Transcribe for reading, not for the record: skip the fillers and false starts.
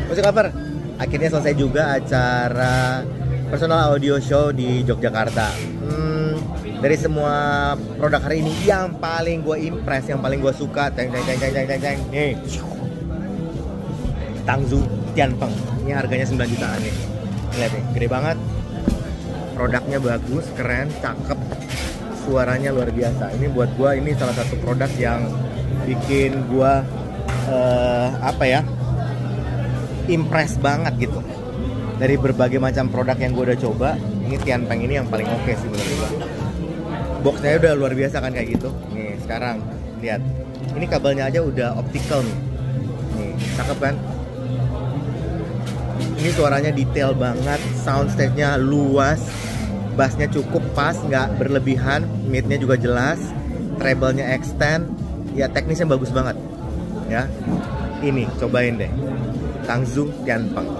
Musik cover. Akhirnya selesai juga acara personal audio show di Yogyakarta. Dari semua produk hari ini yang paling gue impress, yang paling gue suka, nih, Tangzu Tianpeng. Ini harganya 9 jutaan nih. Lihat nih, gede banget. Produknya bagus, keren, cakep. Suaranya luar biasa. Ini buat gue ini salah satu produk yang bikin gue impress banget gitu. Dari berbagai macam produk yang gue udah coba, ini Tianpeng ini yang paling oke sih menurut gue. Boxnya udah luar biasa kan kayak gitu. Nih sekarang lihat, ini kabelnya aja udah optical nih. Nih cakep kan? Ini suaranya detail banget, sound stage-nya luas, bassnya cukup pas, nggak berlebihan, mid-nya juga jelas, treble-nya extend, ya teknisnya bagus banget. Ya, ini cobain deh, Tangzu Tianpeng.